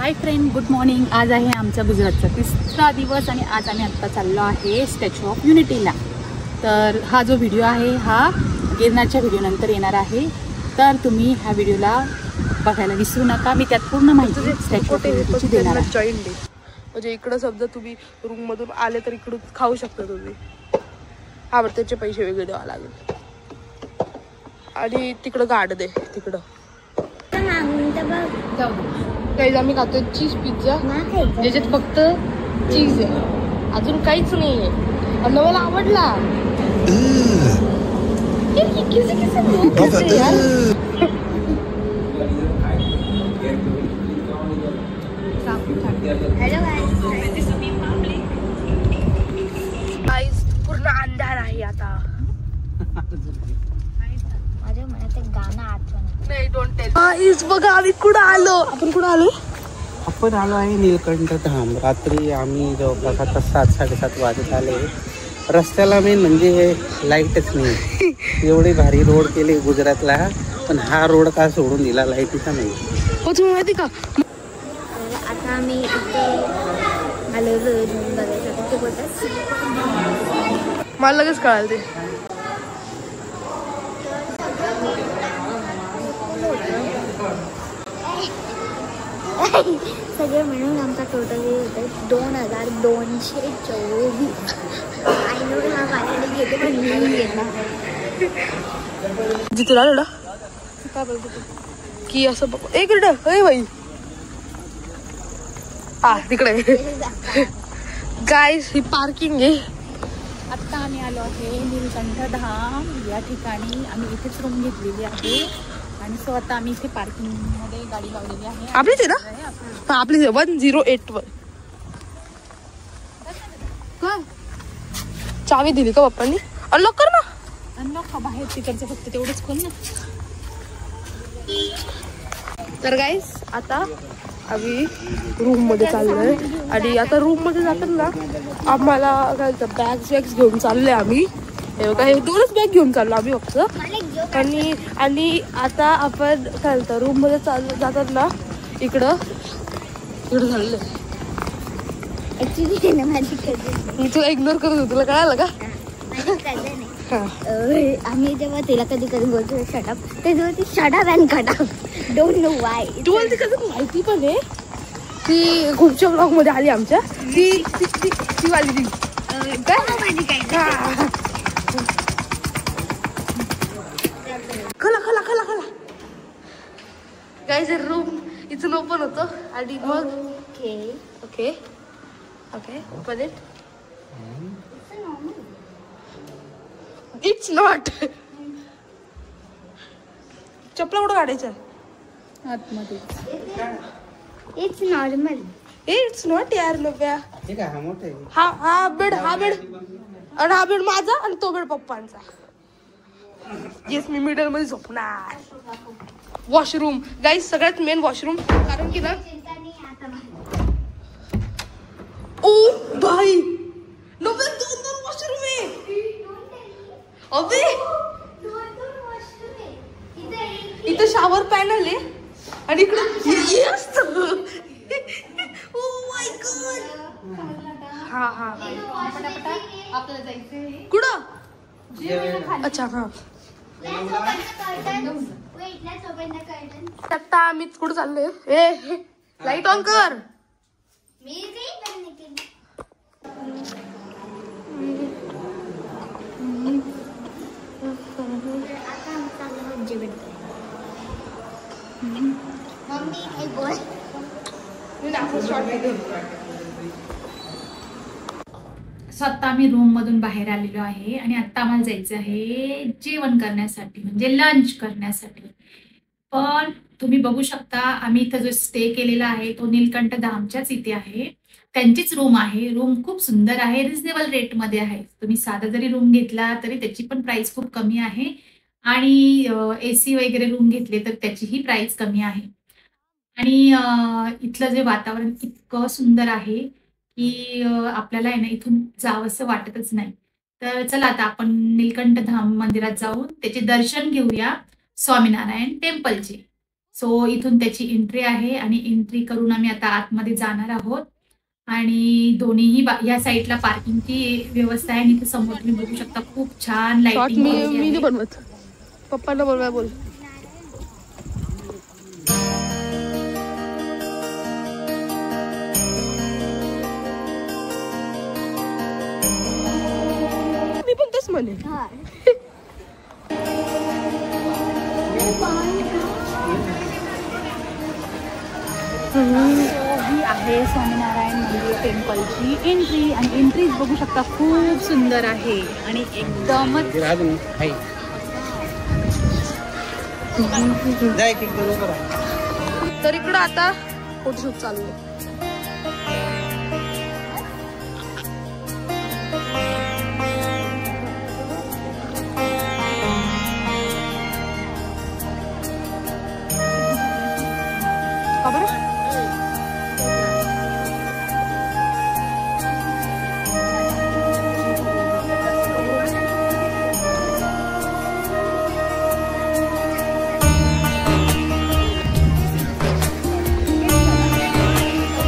Hi friend, good morning. आज आहे आमच्या गुजरातचा तिसरा दिवस आणि आज आम्ही आत्ता चाललो आहे स्टॅच्यू ऑफ युनिटीला। तर हा जो व्हिडिओ आहे हा गिरनारच्या व्हिडिओ नंतर येणार आहे, तर तुम्ही ह्या व्हिडिओला बघायला विसरू नका। मी त्यात पूर्ण माहिती स्टॅच्यू ऑफ युनिटीची देणार आहे। जॉईन डे म्हणजे इकडं समजा तुम्ही रूम मधून आले तर इकडून खाऊ शकता तुम्ही। हा बरं, त्याचे पैसे वेगळे द्यावे लागेल। आणि तिकडं गार्डन आहे तिकडं। काही आम्ही खातोय चीज पिझ्झा, ज्याच्यात फक्त चीज आहे, अजून काहीच नाही आहे। आणि मला आवडला। पूर्ण अंधार आहे आता। माझ्या मनात एक गाणं आठवण नाही, डोंट टेल। गाइस बघा आम्ही कुठं आलो। आपण कुठं आलो? आपण आलो आहे नीलकंठ धाम। रात्री आम्ही जवळपास आता 7-7:30 वाजत आले। रस्त्याला मेन म्हणजे लाईटच नाही। एवढी भारी रोड केली गुजरातला, पण हा रोड का सोडून दिला लाईटीचा नाही। हो, तुम्ही माहिती का आता आम्ही इथे आलो रूम बघायसाठी। ते बोलतात मला लगेच कळालं ते। सगळे मिळून आमचा टोटल होतं 2224। आय नो हा माझ्याकडे घेते पण मी घेणार जिथे आलो ना काय बोलतो की असं बघ एक मिनिट। अरे भाई तिकडे गाइस ही पार्किंग आहे। आत्ता आम्ही आलो आहे नीलकंठ धाम या ठिकाणी। आम्ही इथेच रूम घेतलेली आहे आणि सो आता आम्ही इथे पार्किंग मध्ये गाडी लावलेली आहे। आपलीच आहे ना? आपलीच आहे 1081। काय चावी दिली का पप्पांनी? अनलॉक कर ना। अनलॉक का बाहेर तिकडचं फक्त तेवढंच खोल ना। तर गाइस आता आम्ही रूम मध्ये चाललोय आणि आता रूम मध्ये जाताना आम्हाला काय बॅग्स घेऊन चाललोय आम्ही। हे बघा, हे 2च बॅग घेऊन चाललो आम्ही फक्त। आणि आता आपण काय रूम मध्ये जाताना इकडं चाललंय। ऍक्च्युली माझी कझन मी तुला इग्नोर करत होतो, तुला कळालं का? आम्ही जेव्हा तिला कधी बोलतो शटअप, तेव्हा ती शटअप अँड कटअप डोंट नो वाय। तू बोलते कसं माहिती पण आहे ती खूपच्या ब्लॉग मध्ये आली आमच्या। ती वाली खला गाइस रूम इथून ओपन होतो आणि मग okay open it. It's not. चपला कुठं काढायचं आतमध्ये? It's normal. इट्स नॉट यार नव्या। ठीक आहे, हा मोठे हा बेड आणि हा बेड माझा आणि तो बेड पप्पांचा। येस, मी मिडल मध्ये झोपणार। वॉशरूम गाइस, सगळ्यात मेन वॉशरूम, कारण की ना ओ भाई नव्या 2 वॉशरूम आहे। अबे इथं शावर पॅनल आहे आणि इकडे ओ माय गॉड। हा आपल्याला जायचंय कुठं? अच्छा हा। आता आम्ही कुठं चाललोय? लाईट ऑन कर। स्वतः आम्ही रूम मधून बाहेर आलेलो आहे आणि आता आम्हाला जायचं आहे जेवण करण्यासाठी, म्हणजे लंच करण्यासाठी। पण तुम्ही बघू शकता आम्ही इथं जो स्टे केलेला आहे तो नीलकंठ धामच्याच इथे आहे। त्यांचीच रूम आहे। रूम खूप सुंदर आहे, रिजनेबल रेट मध्ये आहे। तुम्ही साधा जरी रूम घेतला तरी त्याची पण प्राइस खूप कमी आहे आणि AC वगैरे रूम घेतले तर त्याचीही प्राइस कमी आहे। आणि इथलं जे वातावरण इतकं सुंदर आहे की आपल्याला आहे ना इथून जावंसं वाटतच नाही। तर चला आता आपण नीलकंठ धाम मंदिरात जाऊन त्याचे दर्शन घेऊया, स्वामीनारायण टेम्पलचे। सो इथून त्याची एंट्री आहे आणि एंट्री करून आम्ही आता आतमध्ये जाणार आहोत. आणि दोन्हीही या साईडला पार्किंगची व्यवस्था आहे आणि इथे समोर तुम्ही बघू शकता खूप छान लाइटिंग मी नाही बनवत, पप्पांना बोलवा बोल. मी पण तेच म्हणे. ही आहे स्वामीनारायण मंदिर टेम्पलची एंट्री आणि एंट्रीज बघू शकता खूप सुंदर आहे आणि एकदमच तर इकडं आता फोटोशूट चालू आहे.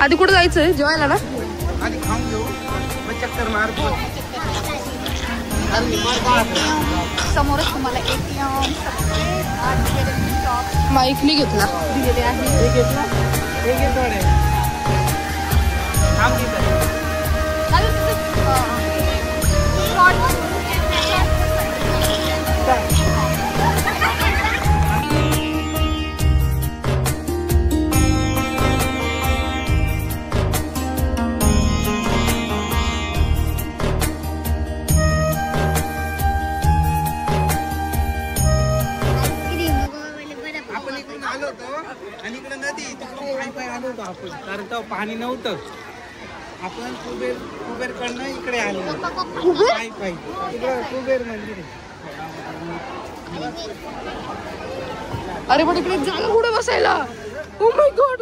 आधी कुठे जायचंय जेवायला ना? आधी खाऊन घेऊ मग चक्कर मार. समोरच तुम्हाला ATM माईक मी घेतला. दिलेले आहे. आणि इकडे नदी तिकडे पाय आलो होतो आपण, कारण तेव्हा पाणी नव्हतं. आपण कुबेर कडनं इकडे आलो पाय इकडे कुबेर मंदिर आहे. अरे पण इकडे जागा कुठे बसायला? Oh my God.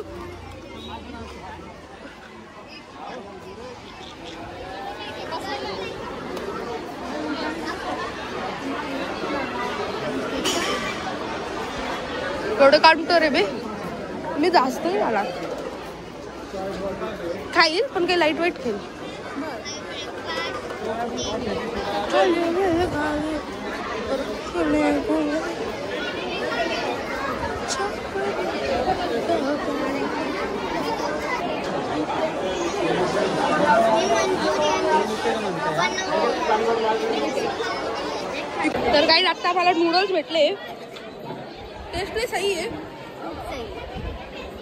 एवढं काउंटर आहे बे. मी जास्त नाही आला, खाईल पण काही लाईट वेट खाईल. तर काही आता मला नूडल्स भेटले, टेस्ट नाही सही आहे.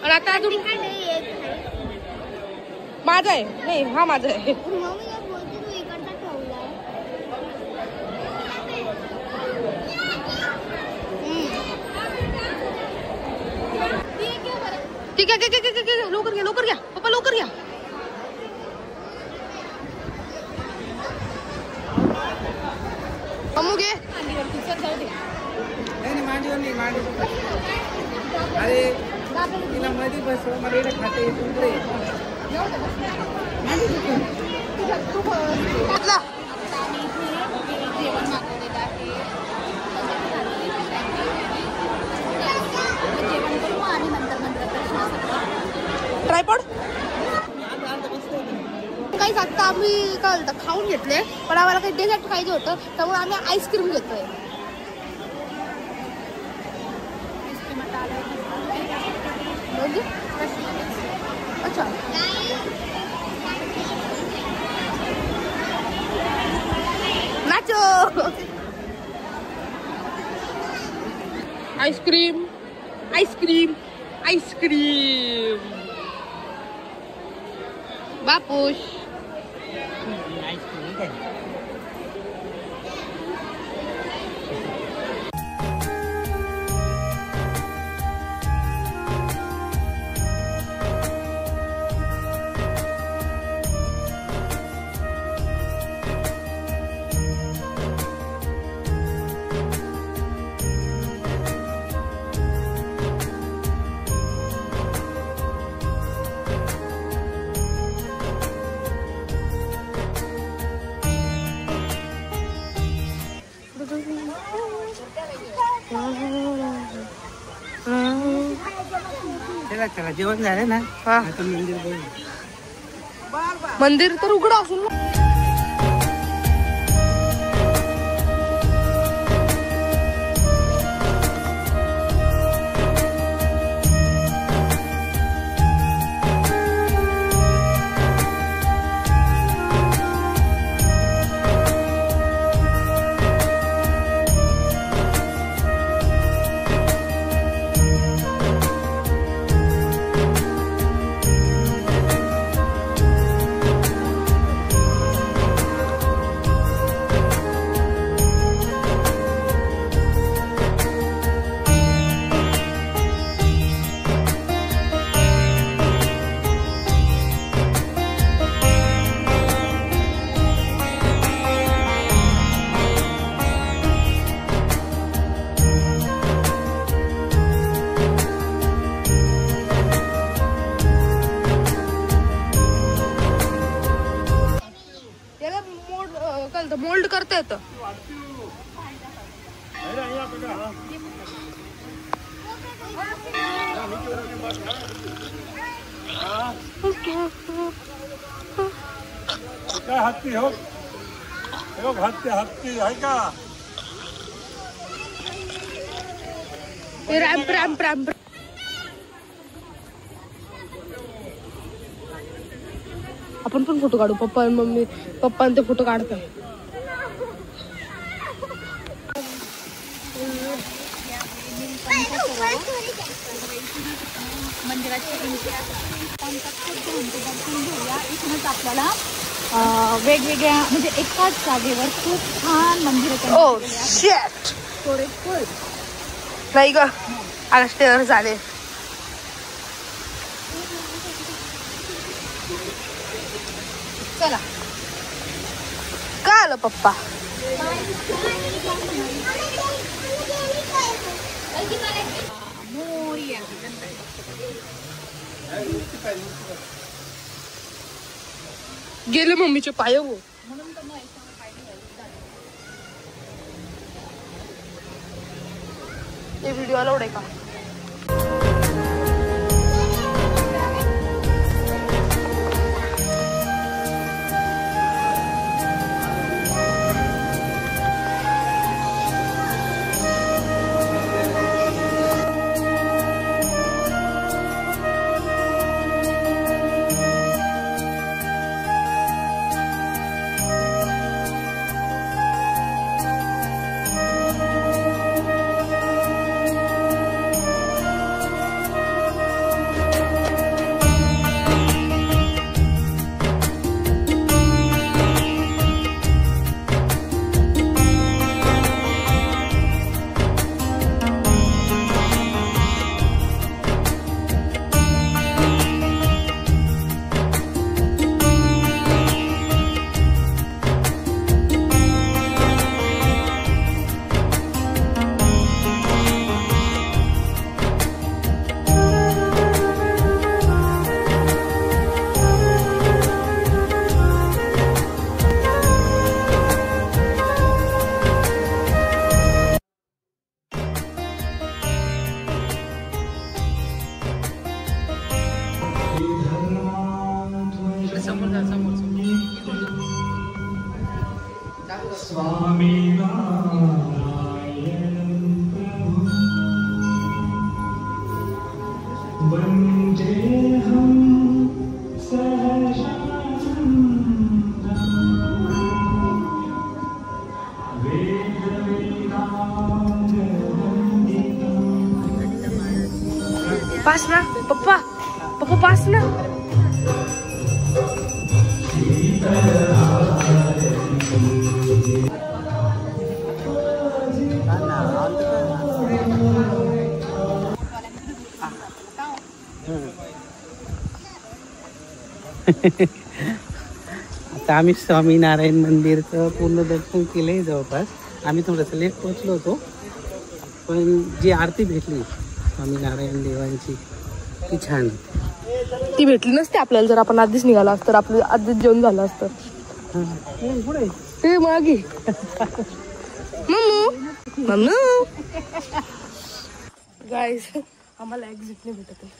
आणि आता अजून माझा आहे नाही, हा माझा आहे. ठीक आहे, लवकर घ्या पप्पा, लवकर घ्या. अमू घे. अरे तिला मध्ये बसव, मला इकडे खाते इकडे. ट्रायपॉड काही आता आम्ही काय बोलतो खाऊन घेतले, पण आम्हाला काही डेझर्ट खायचं होतं त्यामुळे आम्ही आईस्क्रीम घेतोय. अच्छा नाचो. आईस्क्रीम आईस्क्रीम आईस्क्रीम बापूश. चला चला जेवण झालं ना. हा. आता मंदिर बघू. मंदिर तर उघडं असेल ना. मोल्ड करता येतं. काय हत्ती हो हत्ती आहे का? Ramp ramp ramp. आपण पण फोटो काढू. पप्पा आणि मम्मी पप्पा ते फोटो काढतात. इथूनच आपल्याला वेगवेगळ्या म्हणजे एकाच जागेवर खूप छान मंदिर. Oh shit. नाही ग आता स्टेअर झाले. चला काय आलं पप्पा? गेले मम्मीचे पाय हो. हे व्हिडिओ अलाउड आहे का? पास ना पप्पा. पप्पा पास ना. आता आम्ही स्वामीनारायण मंदिरचं पूर्ण दर्शन केलंय. जवळपास आम्ही थोडंसं लेट पोहोचलो होतो, पण जी आरती भेटली स्वामीनारायण देवांची ती छान. ती भेटली नसते आपल्याला जर आपण आधीच निघाला असतं. आपलं आधीच जेवण झालं असतं. ते मागे मम्मू गाईस आम्हाला एक्झिट नाही भेटत आहे.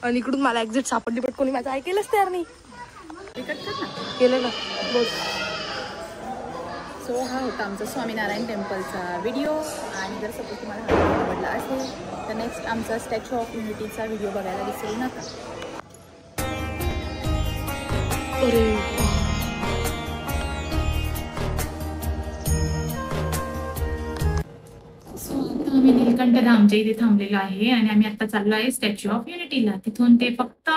आणि इकडून मला एक्झिट सापडली पण कोणी माझं ऐकेलच तयार नाही. केलं ना बस. सो हा होता आमचा स्वामीनारायण टेम्पलचा व्हिडिओ. आणि जर सपोज तुम्हाला हा व्हिडिओ आवडला असेल तर नेक्स्ट आमचा स्टॅच्यू ऑफ युनिटीचा व्हिडिओ बघायला विसरू नका. सो आता आम्ही नीलकंठ धामच्या इथे थांबलेलो आहे आणि आम्ही आता चाललो आहे स्टॅच्यू ऑफ युनिटीला. तिथून ते फक्त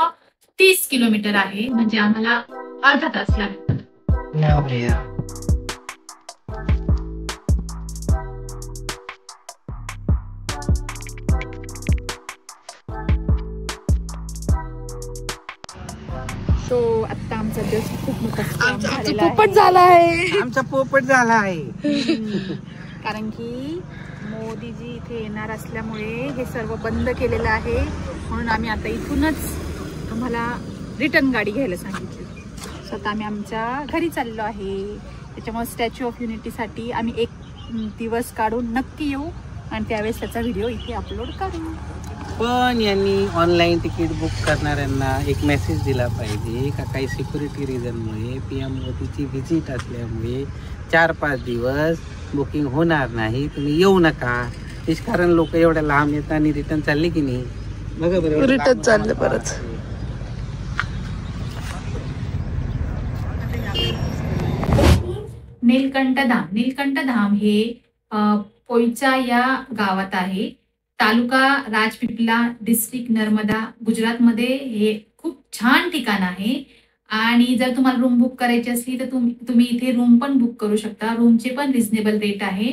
30 किलोमीटर आहे, म्हणजे आम्हाला अर्धा तास लागतो. सो आता आमचा जस्ट खूप मोठा scam झालेला आहे. पोपट झाला आहे. आमचा पोपट झाला आहे. कारण की मोदीजी इथे येणार असल्यामुळे हे सर्व बंद केलेलं आहे. म्हणून आम्ही आता इथूनच आम्हाला रिटर्न गाडी घ्यायला सांगितली. स्वतः आम्ही आमच्या घरी चाललो आहे. त्याच्यामुळे स्टॅच्यू ऑफ युनिटीसाठी आम्ही एक दिवस काढून नक्की येऊ आणि त्यावेळेस त्याचा व्हिडिओ इथे अपलोड करू. पण यांनी ऑनलाईन तिकीट बुक करणाऱ्यांना एक मेसेज दिला पाहिजे का काही सिक्युरिटी रिझनमुळे PM मोदीची व्हिजिट असल्यामुळे 4-5 दिवस बुकिंग होणार नाही, तुम्ही येऊ नका. कारण लोक एवढ्या लांब येतात आणि रिटर्न चालले की नाही. बघा बरोबर रिटर्न चालले परत. नीलकंठ धाम हे पोईचा या गावात आहे. तालुका राजपिपला, डिस्ट्रिक्ट नर्मदा, गुजरातमध्ये हे खूप छान ठिकाण आहे. आणि जर तुम्हाला रूम बुक करायची असली तर तुम्ही इथे रूम पण बुक करू शकता. रूमचे पण रिझनेबल रेट आहे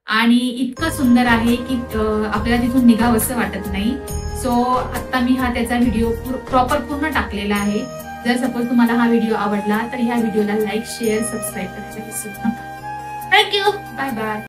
आणि इतकं सुंदर आहे की आपल्याला तिथून निघावंसं वाटत नाही. सो आता मी त्याचा व्हिडिओ प्रॉपर पूर्ण टाकलेला आहे. जर सपोज तुम्हाला हा व्हिडिओ आवडला तर ह्या व्हिडिओला लाईक, शेअर, सबस्क्राईब करायचं विसरू नका. थँक्यू. Bye bye.